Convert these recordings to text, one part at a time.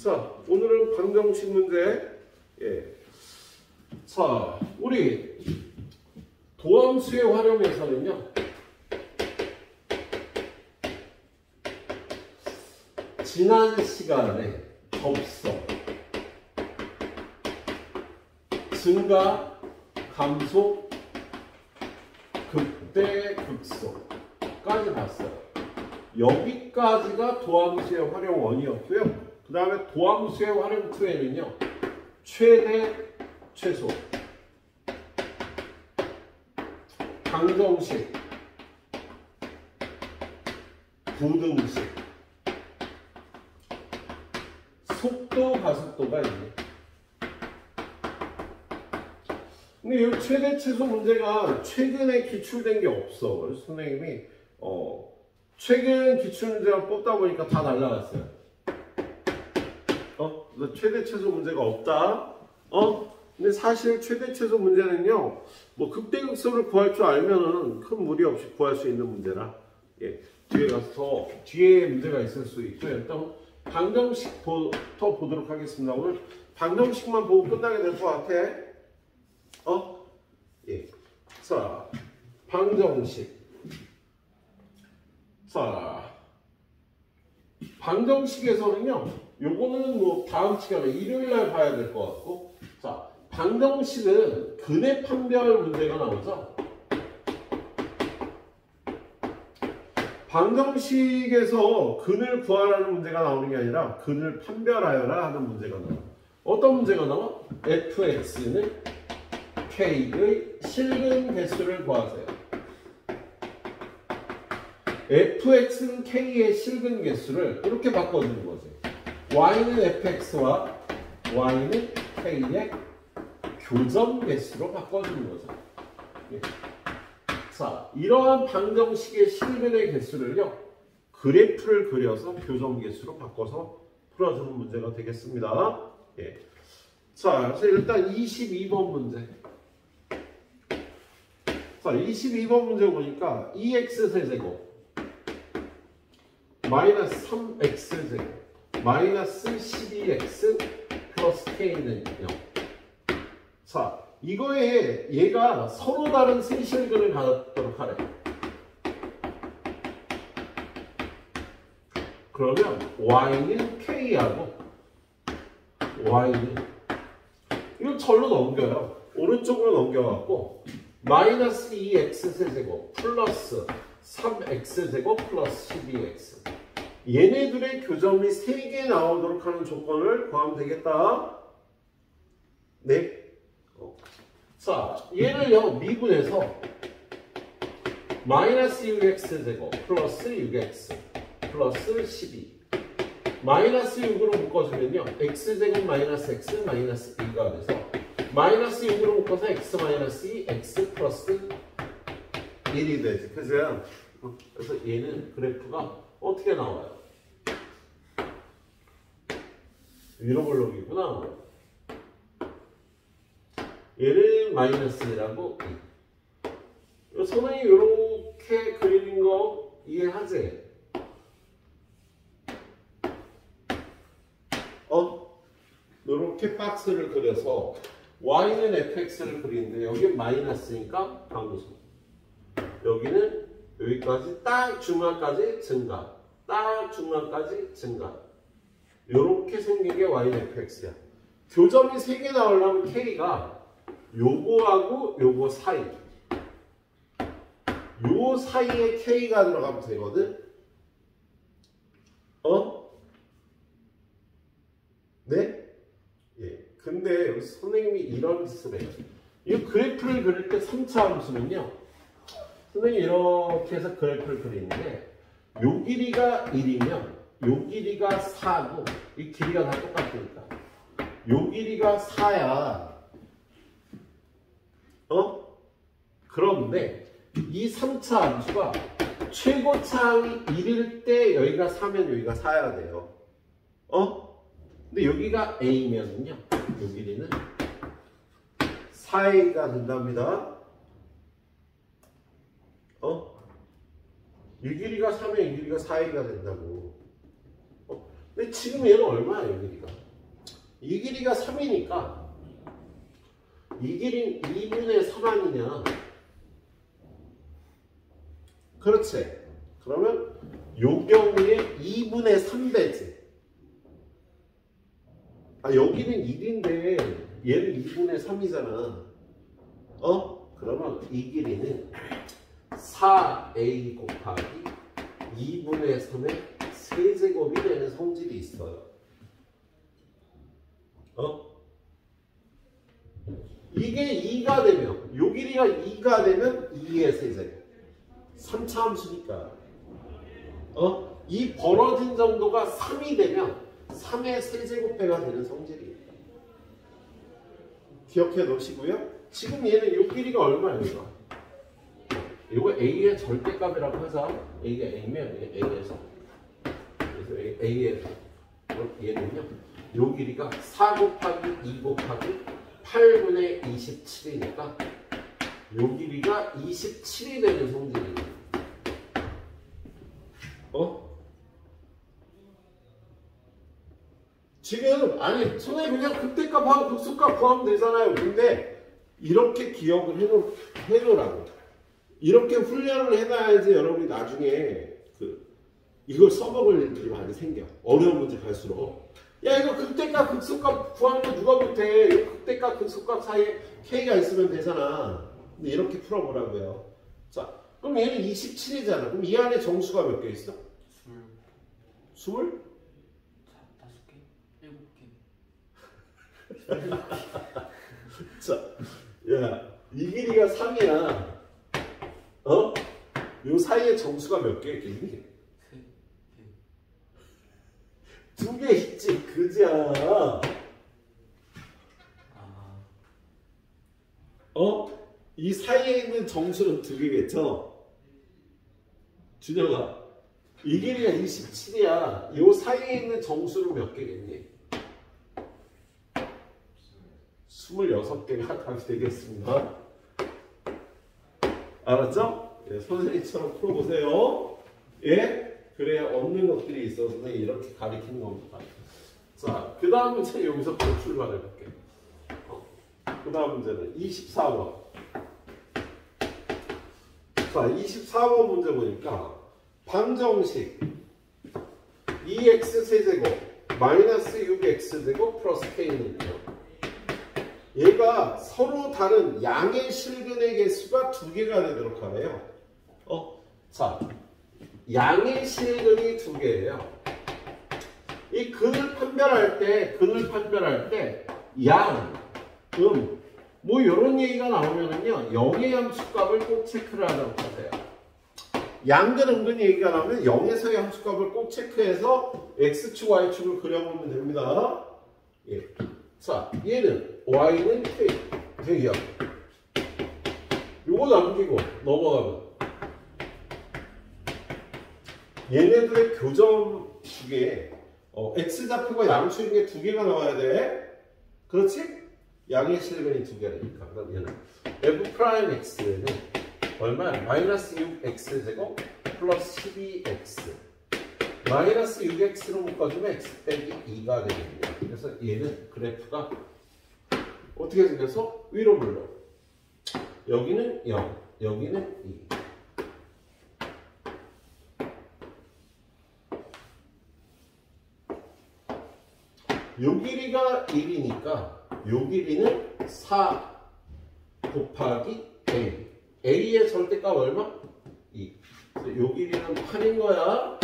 자, 오늘은 방정식 문제. 예. 자, 우리 도함수의 활용에서는요, 지난 시간에 접속, 증가, 감소, 극대, 극소까지 봤어요. 여기까지가 도함수의 활용 1이었고요. 그 다음에 도함수의 활용 2에는요, 최대, 최소, 방정식, 부등식, 속도, 가속도가 있네. 근데 이 최대, 최소 문제가 최근에 기출된 게 없어. 그래서 선생님이 최근 기출 문제만 뽑다 보니까 다 날라갔어요. 최대, 최소 문제가 없다. 근데 사실 최대, 최소 문제는요, 뭐 극대극소를 구할 줄 알면은 큰 무리 없이 구할 수 있는 문제라. 예, 뒤에 가서 뒤에 문제가 있을 수 있고요. 일단 방정식부터 보도록 하겠습니다. 오늘 방정식만 보고 끝나게 될 것 같아. 예. 자, 방정식. 자, 방정식에서는요, 요거는 뭐 다음 시간에 일요일날 봐야 될 것 같고, 자, 방정식은 근의 판별 문제가 나오죠. 방정식에서 근을 구하라는 문제가 나오는 게 아니라 근을 판별하여라 하는 문제가 나와요. 어떤 문제가 나와? fx는 k의 실근 개수를 구하세요. fx는 k의 실근 개수를 이렇게 바꿔주는 거지. y는 fx와 y는 k의 교점 개수로 바꿔주는 거죠. 예. 자, 이러한 방정식의 실근의 개수를요, 그래프를 그려서 교점 개수로 바꿔서 풀어주는 문제가 되겠습니다. 예. 자, 그래서 일단 22번 문제. 자, 22번 문제 보니까 2x 세제곱 마이너스 3x 제곱 마이너스 12x 플러스 k는 0. 자, 이거에 얘가 서로 다른 세 실근을 갖도록 하래. 그러면 y는 k하고 y는 이거 절로 넘겨요. 오른쪽으로 넘겨갖고 마이너스 2x 세제곱 플러스 3x 제곱 플러스 12x, 얘네들의 교점이 3개 나오도록 하는 조건을 구하면 되겠다. 네. 자, 얘를요 미분해서 마이너스 6x 제곱 플러스 6x 플러스 12 마이너스 6으로 묶어주면요, x제곱 마이너스 x 마이너스 2가 돼서 마이너스 6으로 묶어서 x 마이너스 2 x 플러스 1이 되지. 그래서 얘는 그래프가 어떻게 나와요? 위로 볼록이구나. 얘는 마이너스 1하고 선생님이 이렇게 그리는 거 이해하지? 이렇게 박스를 그려서 y는 fx를 그리는데 여기 마이너스니까 방수, 여기는 여기까지 딱 중간까지 증가, 딱 중간까지 증가, 이렇게 생긴 게 y는 fx야. 교점이 3개 나오려면 k가 요거하고 요거 사이, 요 사이에 k가 들어가면 되거든. 네? 예. 근데 여기 선생님이 이런 짓을 해요. 이 그래프를 그릴 때 3차 함수는요, 선생님이 이렇게 해서 그래프를 그리는데 요 길이가 1이면 요 길이가 4고 이 길이가 다 똑같으니까 요 길이가 4야. 그런데 이 3차 함수가 최고차항이 1일 때 여기가 4면 여기가 4야 돼요. 근데 여기가 a면은요, 요 길이는 4a가 된답니다. 이 길이가 3에 이 길이가 4a가 된다고. 근데 지금 얘는 얼마야, 이 길이가? 이 길이가 3이니까 이 길이는 2분의 3 아니냐? 그렇지. 그러면 요 경우에 2분의 3배지. 아, 여기는 1인데 얘는 2분의 3이잖아. 그러면 이 길이는 4a 곱하기 2분의 3의 세제곱이 되는 성질이 있어요. 이게 2가 되면, 요 길이가 2가 되면 2의 세제곱. 3차 함수니까. 이 벌어진 정도가 3이 되면 3의 세제곱배가 되는 성질이 있다. 기억해 놓으시고요. 지금 얘는 요 길이가 얼마예요, 이거? 이거 A의 절대값이라고 하자. A가 A면 A에서. 그래서 A의 얘는요. 요 길이가 4 곱하기 2 곱하기 8분의 27이니까 요 길이가 27이 되는 성질이에요. 지금 아니 선생님 그냥 극대값하고 극소값 구하면 되잖아요. 근데 이렇게 기억을 해놓으라고. 이렇게 훈련을 해놔야지 여러분이 나중에 이걸 써먹을 일들이 많이 생겨. 어려운 문제 갈수록. 야 이거 극대값 극소값 구하는 거 누가 못해. 이거 극대값 극소값 사이에 K가 있으면 되잖아. 근데 이렇게 풀어보라고요. 자 그럼 얘는 27이잖아. 그럼 이 안에 정수가 몇 개 있어? 20? 자, 야, 이 길이가 3이야. 요 사이에 정수가 몇 개 있니? 2개 있지, 그지야. 이 사이에 있는 정수는 2개겠죠? 준영아, 이 길이가 27이야. 요 사이에 있는 정수는 몇 개겠니? 26개가 답이 되겠습니다. 알았죠? 예, 선생님처럼 풀어보세요. 예? 그래야 얻는 것들이 있어서 선생님이 이렇게 가리키는 겁니다. 자, 그 다음 문제 여기서 바로 출발해볼게요. 그 다음 문제는 24번. 자, 24번 문제 보니까 방정식 2x 세제곱 마이너스 6x 제곱 플러스 k는요. 얘가 서로 다른 양의 실근의 개수가 2개가 되도록 하네요. 자, 양의 실근이 2개예요. 이 근을 판별할 때 양, 뭐 이런 얘기가 나오면은요, 영의 함수값을 꼭 체크를 하도록 하세요. 양근 은근 얘기가 나오면 0에서의 함수값을 꼭 체크해서 x축, y축을 그려보면 됩니다. 예. 자, 얘는 y는 k, 대기하고 요거 남기고 넘어가면 얘네들의 교점 두개 x좌표가 양수인 게 2개가 나와야 돼. 그렇지? 양의 실근이 2개니까 그럼 얘는 f'x는 얼마야? 마이너스 6x제곱 플러스 12x 마이너스 6x로 묶어주면 x 빼기 2가 되겠네요. 그래서 얘는 그래프가 어떻게 생겨서 위로 물러. 여기는 0, 여기는 2. 요 길이가 1이니까 요 길이는 4 곱하기 a. a의 절대값 얼마? 2. 요 길이는 8인 거야.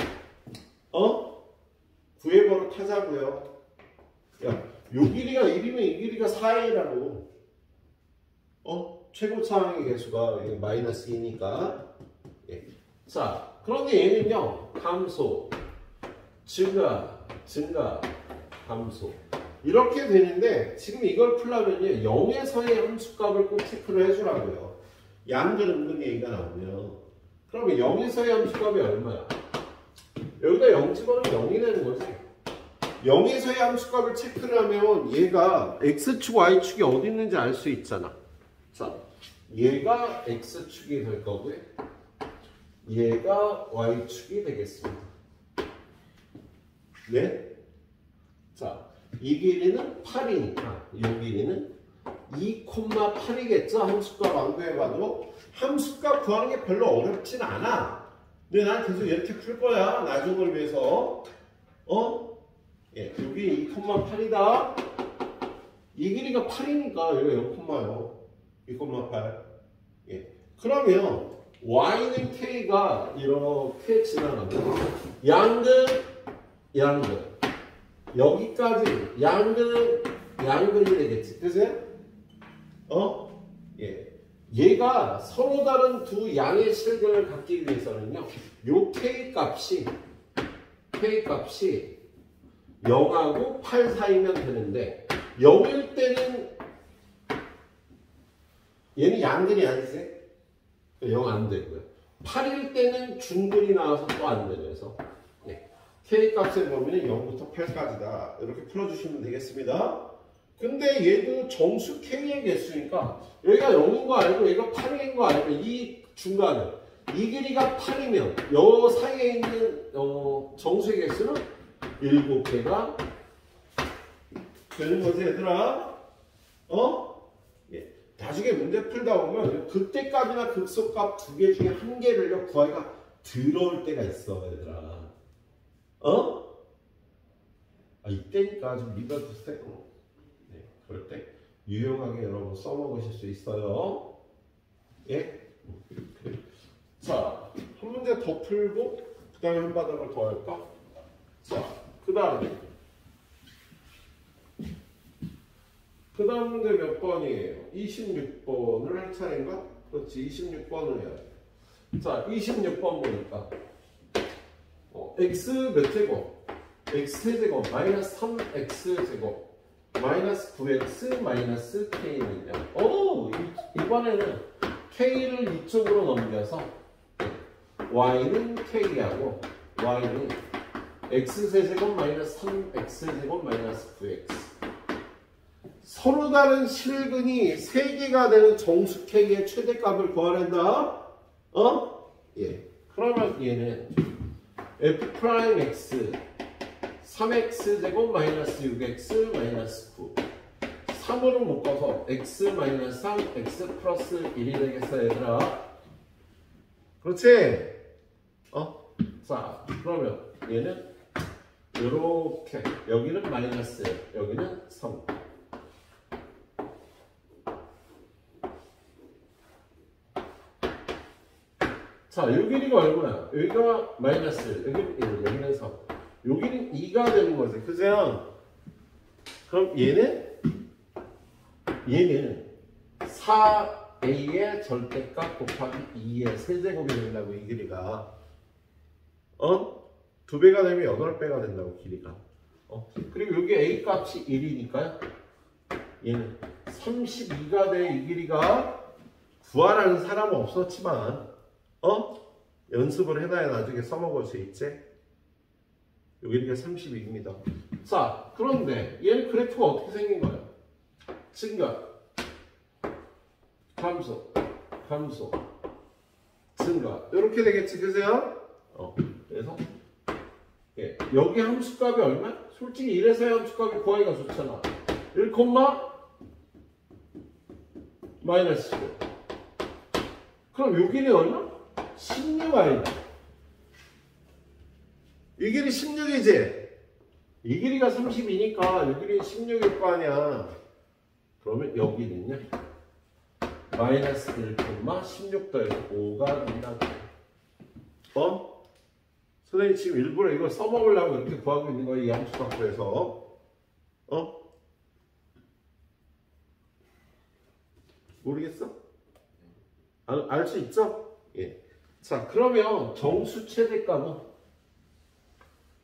구해버릇 하자고요. 야, 요 길이가 1이면 이 길이가 4이라고. 최고차항의 개수가 마이너스 2니까. 예. 자, 그런데 얘는요, 감소, 증가, 감소. 이렇게 되는데, 지금 이걸 풀려면요, 0에서의 함수값을 꼭 체크를 해주라고요. 양근 은근 얘기가 나오면. 그러면 0에서의 함수값이 얼마야? 여기다 0 집어넣으면 0이 되는 거지. 0에서의 함수값을 체크를 하면 얘가 x축, y축이 어디 있는지 알 수 있잖아. 자, 얘가 x축이 될 거고요. 얘가 y축이 되겠습니다. 네? 자, 이 길이는 8이니까 이 길이는 2,8이겠죠? 함수값 안 구해봐도 함수값 구하는 게 별로 어렵진 않아. 근데 난 계속 이렇게 풀 거야. 나중을 위해서. 예, 여기 2,8이다. 이 길이가 8이니까 여기가 0,요. 2,8. 예. 그러면 y는 k가 이렇게 지나가면 양근 여기까지 양근이 되겠지. 그치? 예. 얘가 서로 다른 두 양의 실근을 갖기 위해서는요. 요 k 값이 0하고 8 사이면 되는데 0일 때는 얘는 양근이 아니지? 0 안 되고요. 8일 때는 중근이 나와서 또 안 되죠. 그래서 네. K값의 범위는 0부터 8까지다. 이렇게 풀어주시면 되겠습니다. 근데 얘도 정수 K의 개수니까 여기가 0인 거 알고 얘가 8인 거 알고 이 중간은 이 길이가 8이면 요 사이에 있는 정수의 개수는 7개가 되는 거지 얘들아. 예. 나중에 문제 풀다 보면 극대값이나 극소값 두 개 중에 한 개를 구하기가 들어올 때가 있어 얘들아. 이때니까 좀 믿어주세요. 네, 그럴 때 유용하게 여러분 써먹으실 수 있어요. 예? 그래. 자, 한 문제 더 풀고 그 다음에 한 바닥을 더 할까? 자, 그 다음 문제 몇 번이에요? 26번을 할 차례인가? 그렇지, 26번을 해야 돼. 자, 26번 보니까 x 몇 제곱? x 세제곱 마이너스 3x 제곱 마이너스 9x 마이너스 k는요. 이번에는 k를 이쪽으로 넘겨서 y는 k하고 y는 x 세제곱 마이너스 3x 제곱 마이너스 9x 서로 다른 실근이 3개가 되는 정수 k의 최대값을 구하란다. 예. 그러면 얘는 f'x 3x 제곱 마이너스 6x 마이너스 9 3으로 묶어서 x 마이너스 3 x 플러스 1이 되겠어 얘들아. 그렇지? 자, 그러면 얘는 이렇게 여기는 마이너스 여기는 3. 자, 요 길이가 얼마야? 여기가 마이너스, 여기는 1, 여기는 3. 여기는 2가 되는 거지. 그죠? 그럼 얘는 4a의 절대값 곱하기 2의 세제곱이 된다고, 이 길이가. 2배가 되면 8배가 된다고, 길이가. 그리고 여기 a 값이 1이니까요. 얘는 32가 돼, 이 길이가. 구하라는 사람은 없었지만, 연습을 해놔야 나중에 써먹을 수 있지? 요 길이가 32입니다. 자, 그런데 얘는 그래프가 어떻게 생긴 거예요? 증가, 감소, 증가. 이렇게 되겠지, 그세요? 그래서 예, 여기 함수값이 얼마? 솔직히 이래서야 함수값이 구하기가 좋잖아. 1, 마이너스 15. 그럼 요 길이 얼마? 16i다. 이 길이 16이지? 이 길이가 32니까 이 길이 16일 거 아니야. 그러면 여기는요. 마이너스 1,16 더해서 5가 된다고. 선생님 지금 일부러 이걸 써먹으려고 이렇게 구하고 있는 거예요. 이 함수값에서. 모르겠어? 알 수 있죠? 예. 자, 그러면 정수 최대값은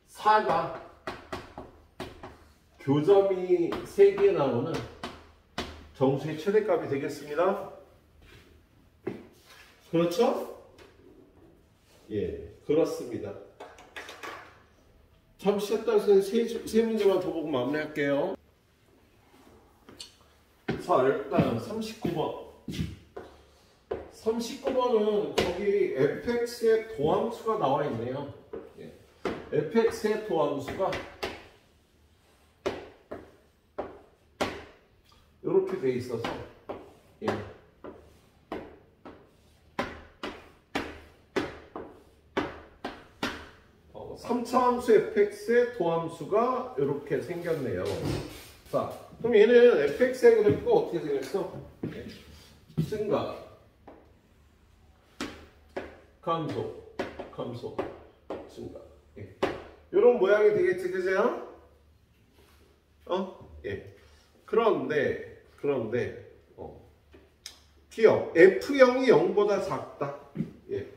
4가 교점이 3개 나오는 정수의 최대값이 되겠습니다. 그렇죠? 예, 그렇습니다. 잠시 쉬었다 선생님 세 문제만 더 보고 마무리할게요. 자, 일단 39번. 39번은 거기 fx의 도함수가 나와 있네요. 예. fx의 도함수가 이렇게 돼 있어서 예. 3차 함수 fx의 도함수가 이렇게 생겼네요. 자, 그럼 얘는 fx의 그래프가 어떻게 생겼어? 증가, 감소, 증가. 예. 이런 모양이 되겠지, 그죠? 예. 그런데, 기억, f0이 0보다 작다. 예.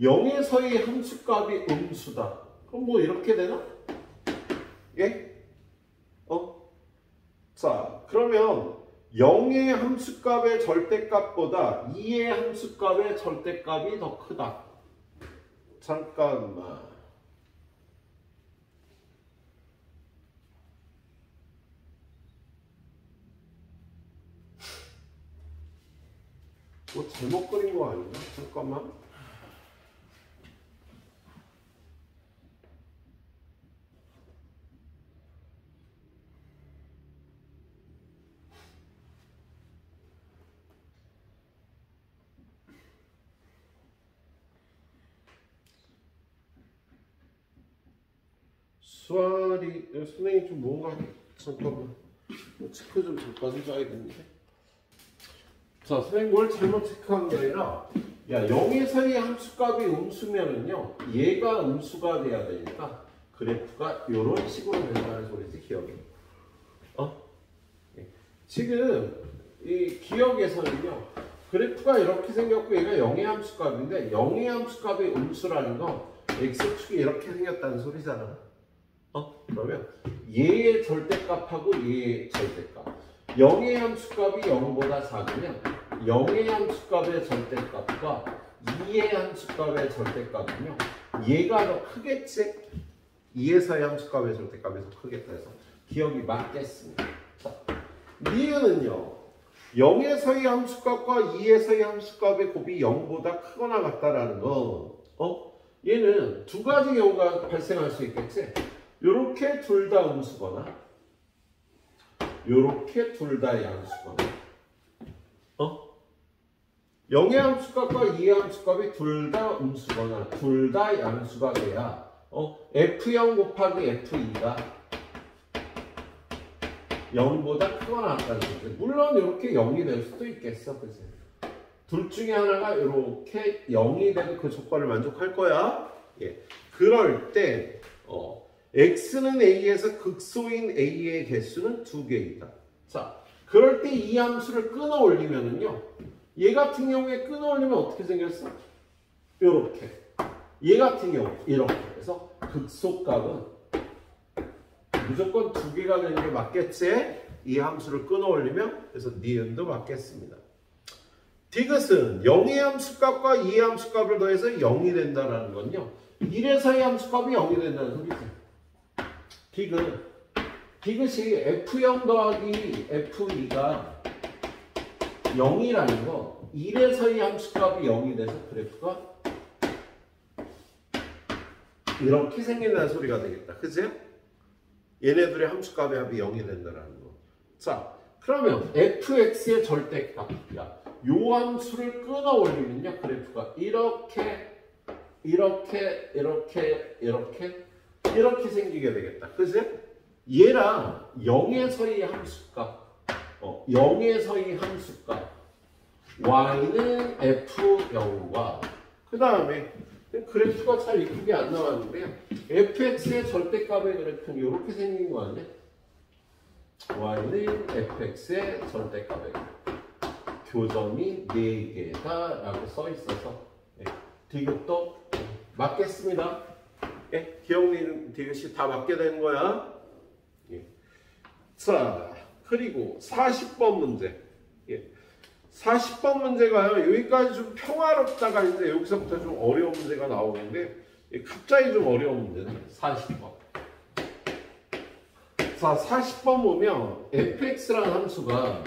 0에서의 함수값이 음수다. 그럼 뭐 이렇게 되나? 예? 자, 그러면 0의 함수값의 절대값보다 2의 함수값의 절대값이 더 크다. 잠깐만. 뭐 잘못 그린 거 아닌가? 잠깐만. 수아리 선생님 좀 뭔가 잠깐만 체크 좀 잠깐 해줘야겠는데. 자, 선생님 뭘 잘못 체크한 게 아니라 야 0에서의 함수값이 음수면은요 얘가 음수가 돼야 되니까 그래프가 이런 식으로 된다는 소리지. 기억이 지금 이 기억에서는요 그래프가 이렇게 생겼고 얘가 0의 함수값인데 0의 함수값이 음수라는 건 x축이 이렇게 생겼다는 소리잖아. 그러면 얘의 절대값하고 얘의 절대값 0의 함수값이 0보다 작으면 0의 함수값의 절대값과 2의 함수값의 절대값이며 얘가 더 크겠지? 2에서의 함수값의 절대값이 더 크겠다 해서 기억이 맞겠습니다. 자, 니은은요 0에서의 함수값과 2에서의 함수값의 곱이 0보다 크거나 같다라는 건 얘는 두 가지 경우가 발생할 수 있겠지? 요렇게 둘 다 음수거나 요렇게 둘 다 양수거나 0의 함수값과 2의 함수값이 둘 다 음수거나 둘 다 양수가 돼야 F0 곱하기 F2가 0보다 크거나 같다는 거지. 물론 이렇게 0이 될 수도 있겠어. 그치? 둘 중에 하나가 이렇게 0이 돼도 그 조건을 만족할 거야. 예. 그럴 때 x는 a에서 극소인 a의 개수는 2개이다. 자, 그럴 때 이 함수를 끊어 올리면은요. 얘 같은 경우에 끊어 올리면 어떻게 생겼어? 요렇게. 얘 같은 경우 이렇게. 그래서 극소값은 무조건 2개가 되는 게 맞겠지? 이 함수를 끊어 올리면 그래서 니은도 맞겠습니다. 디귿은 0의 함수값과 2의 함수값을 더해서 0이 된다는 건요. 1에서의 함수값이 0이 된다는 소리지. 디귿이 F0 더하기 F2가 0이라는 거 1에서의 함수값이 0이 돼서 그래프가 이렇게 생긴다는 소리가 되겠다. 그치? 얘네들의 함수값의 합이 0이 된다는 거. 자, 그러면 fx의 절대값. 야, 요 함수를 끊어 올리면요. 그래프가 이렇게 생기게 되겠다. 그치? 얘랑 0에서의 함수값, 0에서의 함수값, y는 f0과 그 다음에 그래프가 잘 이쁘게 안 나왔는데요. fx의 절대값의 그래프는 이렇게 생긴 거 아니야? y는 fx의 절대값의 그래프. 교점이 4개다 라고 써 있어서 디귿도 맞겠습니다. 예, 기억리는 디귿이 다 맞게 되는 거야. 예. 자, 그리고 40번 문제. 예. 40번 문제가요. 여기까지 좀 평화롭다가 이제 여기서부터 좀 어려운 문제가 나오는데 갑자기 좀 어려운 문제네. 40번. 자, 40번 보면 fx라는 함수가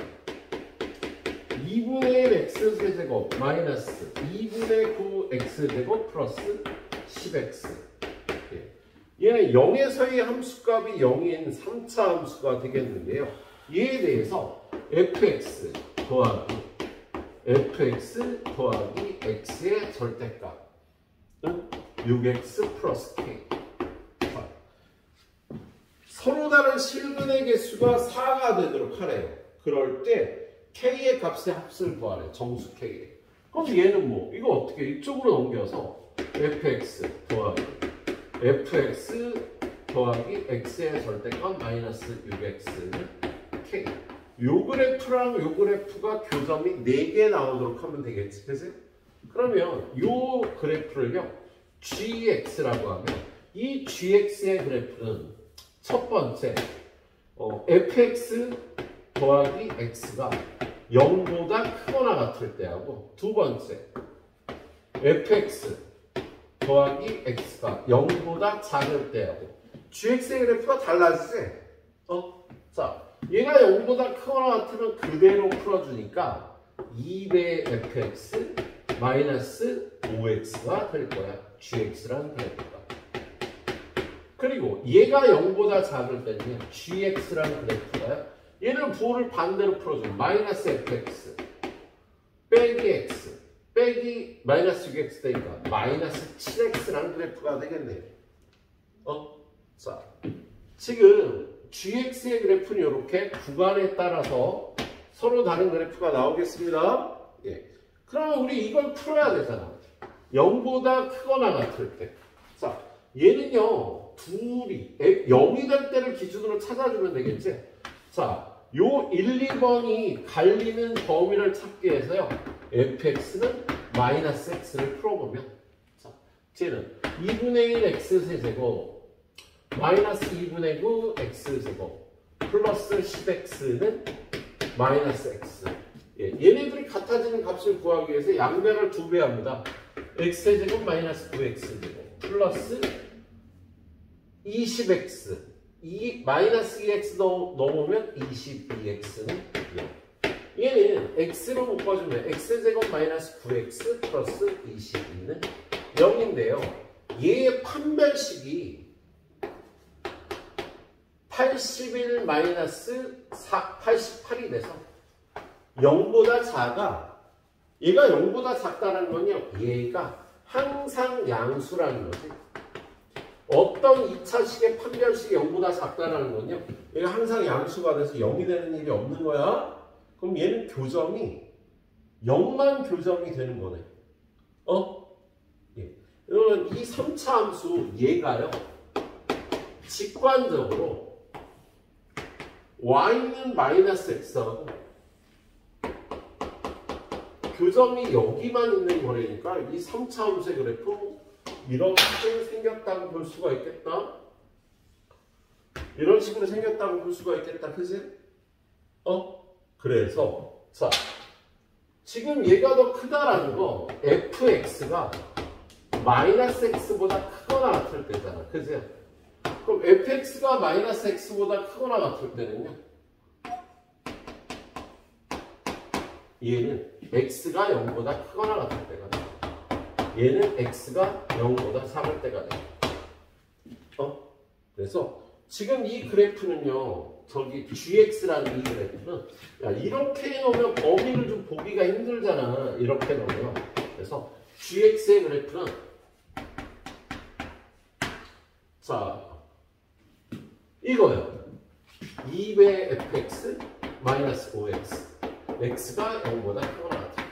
2분의 1 x제곱 마이너스 2분의 9 x제곱 플러스 10x. 얘는 0에서의 함수값이 0인 3차 함수가 되겠는데요. 얘에 대해서 fx 더하기 fx 더하기 x의 절대값 6x 플러스 k. 서로 다른 실근의 개수가 4가 되도록 하래요. 그럴 때 k의 값의 합을 구하래. 정수 k의. 그럼 얘는 뭐 이거 어떻게 이쪽으로 넘겨서 fx 더하기 fx 더하기 x의 절대값 마이너스 6x는 k. 요 그래프랑 요 그래프가 교점이 4개 나오도록 하면 되겠지. 그치? 그러면 요 그래프를요 gx라고 하면 이 gx의 그래프는 첫 번째 fx 더하기 x가 0보다 크거나 같을 때하고 두 번째 fx 더하기 x가 0보다 작을 때하고 gx의 그래프가 달라지지? 자, 얘가 0보다 크거나 같으면 그대로 풀어주니까 2배 fx 마이너스 5x가 될 거야. gx라는 그래프가. 그리고 얘가 0보다 작을 때는 gx라는 그래프가요. 얘는 부호를 반대로 풀어주면 마이너스 fx 빼기 x 빼기 마이너스 6x 되니까 마이너스 7x라는 그래프가 되겠네요. 자, 지금 gx의 그래프는 이렇게 구간에 따라서 서로 다른 그래프가 나오겠습니다. 예. 그러면 우리 이걸 풀어야 되잖아. 0보다 크거나 같을 때. 자, 얘는요, 둘이 0이 될 때를 기준으로 찾아주면 되겠지? 자, 요 1, 2번이 갈리는 범위를 찾기 위해서요, fx는 마이너스 x를 풀어보면, 자, 쟤는 2분의 1 x 세제곱, 마이너스 2분의 9 x 제곱, 플러스 10x는 마이너스 x. 예, 얘네들이 같아지는 값을 구하기 위해서 양변을 2배 합니다. x제곱 마이너스 9x제곱 플러스 20x 마이너스 2x 넘으면 22x는 0. 얘는 x로 묶어주면 x제곱 마이너스 9x 플러스 22는 0인데요. 얘의 판별식이 81 마이너스 88이 돼서 0보다 작아. 얘가 0보다 작다는 건요, 얘가 항상 양수라는 거지. 어떤 2차식의 판별식이 0보다 작다는 건요, 얘가 항상 양수가 돼서 0이 되는 일이 없는 거야. 그럼 얘는 교점이 0만 교점이 되는 거네. 예. 그러면 이 3차 함수 얘가요, 직관적으로 y는 마이너스 x하고 교점이 여기만 있는 거라니까 이 3차 함수의 그래프 이렇게 생겼다고 볼 수가 있겠다. 이런 식으로 생겼다고 볼 수가 있겠다. 그치? 그래서 자, 지금 얘가 더 크다라는 거 fx가 마이너스 x보다 크거나 같을 때잖아. 그치? 그럼 fx가 마이너스 x보다 크거나 같을 때는요, 얘는 x가 0보다 크거나 같을 때가 돼. 얘는 x가 0보다 작을 때가 돼. 그래서 지금 이 그래프는요, 저기 gx라는 이 그래프는, 야, 이렇게 해놓으면 범위를 좀 보기가 힘들잖아. 이렇게 놓으면. 그래서 gx의 그래프는, 자, 이거요. 2배 fx 마이너스 5x. x가 0보다 크거나 같아.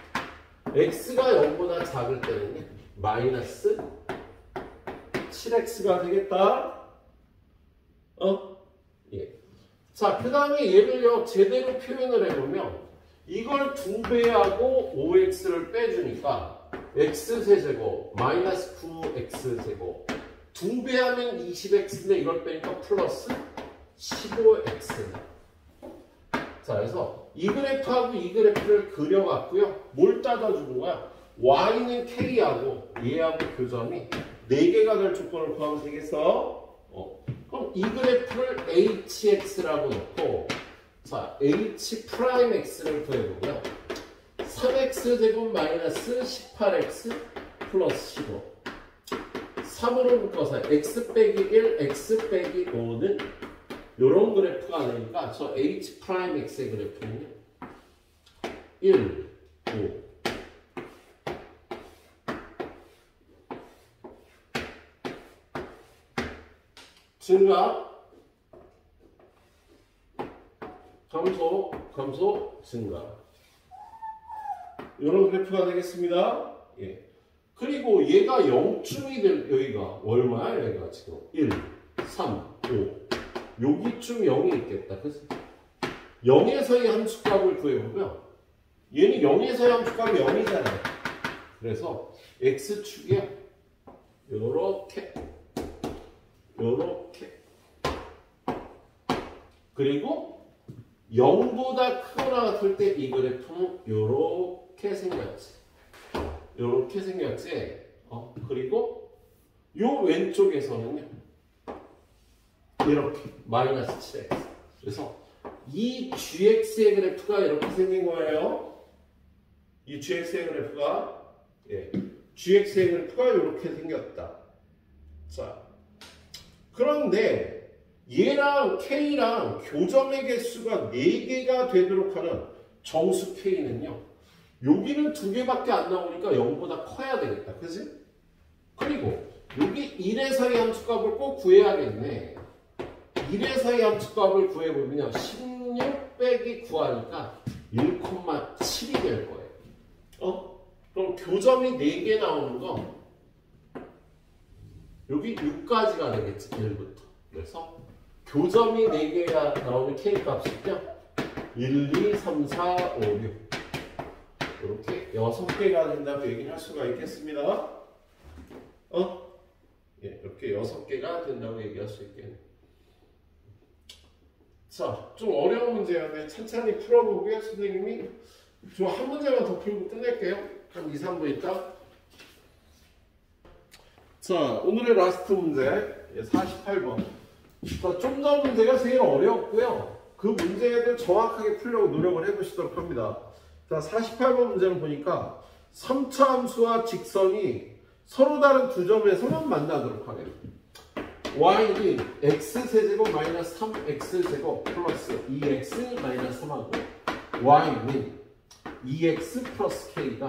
x가 0보다 작을 때는 마이너스 7x가 되겠다. 예. 자, 그 다음에 얘를요, 제대로 표현을 해보면, 이걸 2배하고 5x를 빼주니까, x세제곱, 마이너스 9x제곱, 2배하면 20x인데 이걸 빼니까 플러스 15x. 자, 그래서 이 그래프하고 이 그래프를 그려갖고요, 뭘 따져주는 거야? y는 k하고 얘하고 교점이 4개가 될 조건을 구하면 되겠어? 그럼 이 그래프를 hx라고 놓고, 자, h'x를 구해보고요, 3x제곱 마이너스 18x 플러스 15. 3으로 묶어서 x 빼기 1, x 빼기 5는 이런 그래프가 되니까 저 h'x의 그래프는요, 1, 5. 증가, 감소, 감소, 증가. 이런 그래프가 되겠습니다. 예. 그리고 얘가 0쯤이 될, 여기가 얼마야? 여기가 지금 1, 3, 5. 여기쯤 0이 있겠다. 그래서 0에서의 함수값을 구해보면 얘는 0에서의 함수값이 0이잖아요. 그래서 x축이야. 요렇게 요렇게. 그리고 0보다 크거나 같을 때 이 그래프는 요렇게 생겼지. 요렇게 생겼지. 그리고 요 왼쪽에서는요. 이렇게 마이너스 7x. 그래서 이 gx의 그래프가 이렇게 생긴 거예요. 이 gx의 그래프가 gx의 그래프가 이렇게 생겼다. 자, 그런데 얘랑 k랑 교점의 개수가 4개가 되도록 하는 정수 k는요. 여기는 2개밖에 안 나오니까 0보다 커야 되겠다. 그치? 그리고 여기 1에서의 함수값을 꼭 구해야겠네. 1에서의 함수값을 구해보면 16 빼기 9하니까 1,7이 될 거예요. 그럼 교점이 4개 나오는 거 여기 6까지가 되겠지. 1부터. 그래서 교점이 4개가 나오는 K값은요. 1, 2, 3, 4, 5, 6 이렇게 6개가 된다고 얘기를 할 수가 있겠습니다. 이렇게 6개가 된다고 얘기할 수 있겠네요. 자, 좀 어려운 문제였는데 천천히 풀어보고요. 선생님이 저 한 문제만 더 풀고 끝낼게요. 한 2, 3분 있다. 자, 오늘의 라스트 문제 48번. 자, 좀 더 문제가 제일 어려웠고요. 그 문제를 정확하게 풀려고 노력을 해보시도록 합니다. 자, 48번 문제를 보니까 3차 함수와 직선이 서로 다른 두 점에서만 만나도록 하네요. y는 x세제곱 마이너스 3x제곱 플러스 2x 마이너스 3하고 y는 2x 플러스 k가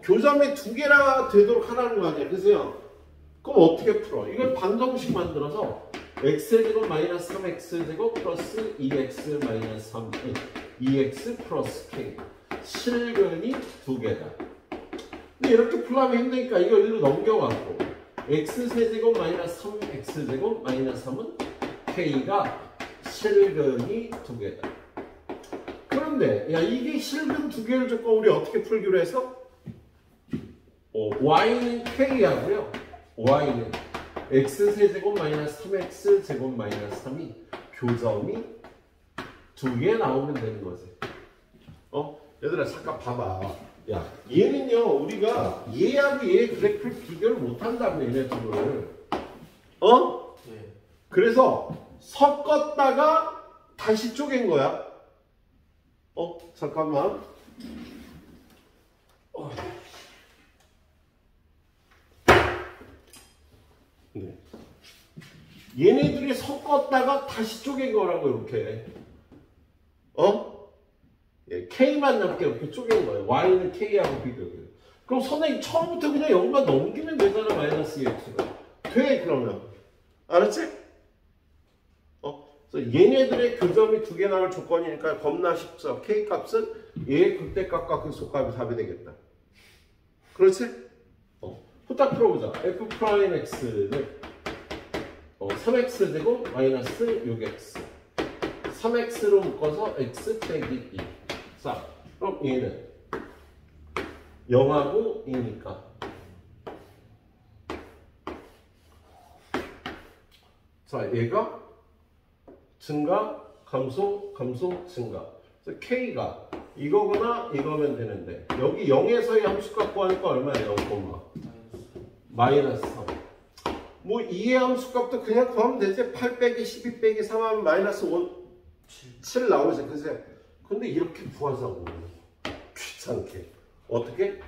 교점이 2개나 되도록 하라는 거 아니야. 그래서 그럼 어떻게 풀어? 이걸 방정식 만들어서 x제곱 마이너스 3x제곱 플러스 2x 마이너스 3 2x 플러스 k 실근이 2개다. 근데 이렇게 풀려면 힘드니까 이거 일로 넘겨갖고 x세제곱 마이너스 3x제곱 마이너스 3은 k가 실근이 2개다. 그런데 야 이게 실근 2개를 줬고 우리 어떻게 풀기로 해서? y는 k하고요. y는 x세제곱 마이너스 3x제곱 마이너스 3이 교점이 2개 나오면 되는 거지. 얘들아 잠깐 봐봐. 야 얘는요 우리가 얘하고 얘 그래프를 비교를 못한다며 얘네 둘을. 네. 그래서 섞었다가 다시 쪼갠 거야. 잠깐만. 네. 얘네들이 섞었다가 다시 쪼갠 거라고 이렇게. K만 남게 이렇게 쪼갠 거예요. Y는 K하고 비교해요. 그럼 선생님 처음부터 그냥 여기만 넘기면 되잖아. 마이너스 2x가. 돼 그러면. 알았지? 그래서 얘네들의 교점이 2개 나올 조건이니까 겁나 쉽죠. K값은 얘의 극대값과 극소값이 답이 되겠다. 그렇지? 후딱 풀어보자. F'X는 3x제곱 마이너스 6x 3x로 묶어서 x 빼기 2. 자, 그럼 얘는 0하고 2니까 자, 얘가 증가, 감소, 감소, 증가. 그래서 K가 이거거나 이거면 되는데 여기 0에서의 함수값 구하니까 얼마예요? 0, 마이너스 3. 뭐 2의 함수값도 그냥 구하면 되지. 8 빼기 12 빼기 3 하면 마이너스 7 나오지. 그치? 근데 이렇게 구하자고. 귀찮게. 어떻게?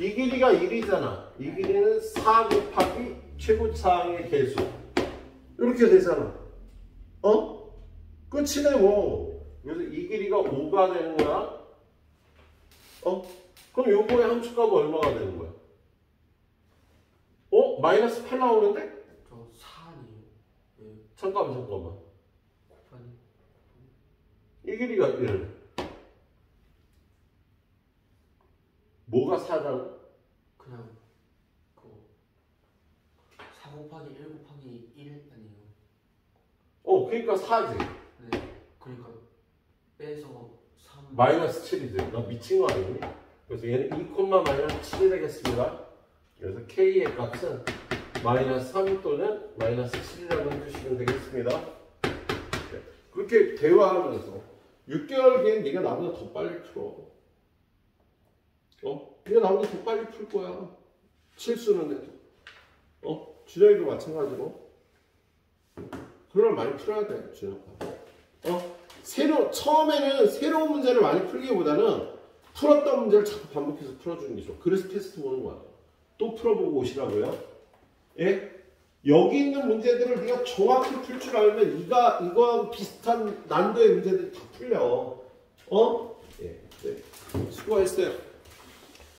이 길이가 1이잖아. 이 길이는 4 곱하기 최고차항의 개수. 이렇게 되잖아. 끝이네 뭐. 그래서 이 길이가 5가 되는 거야. 그럼 요거의 함수값은 얼마가 되는 거야? 마이너스 8 나오는데? 저 4 아니에요? 네. 잠깐만. 곱하기 이 길이가 1. 뭐가 4라고? 그냥 그거 4 곱하기 1 곱하기 1 아니에요? 그러니까 4지. 네. 그러니까 빼서 3 마이너스 7이지. 너 미친 거 아니니? 그래서 얘는 2, 마이너스 7이 되겠습니다. 그래서 K의 값은 마이너스 3 또는 마이너스 7이라고 표시면 되겠습니다. 그렇게 대화하면서 6개월 뒤엔 네가 나보다 더 빨리 풀어. 네가 나보다 더 빨리 풀 거야. 실수는 해도. 준혁이도 마찬가지로. 그걸 많이 풀어야 돼, 준혁아. 처음에는 새로운 문제를 많이 풀기보다는 풀었던 문제를 자꾸 반복해서 풀어주는 게 좋아. 그래서 테스트 보는 거야. 또 풀어보고 오시라고요. 예? 여기 있는 문제들을 네가 정확히 풀 줄 알면 이거하고 비슷한 난도의 문제들이 다 풀려. 예. 네. 수고했어요.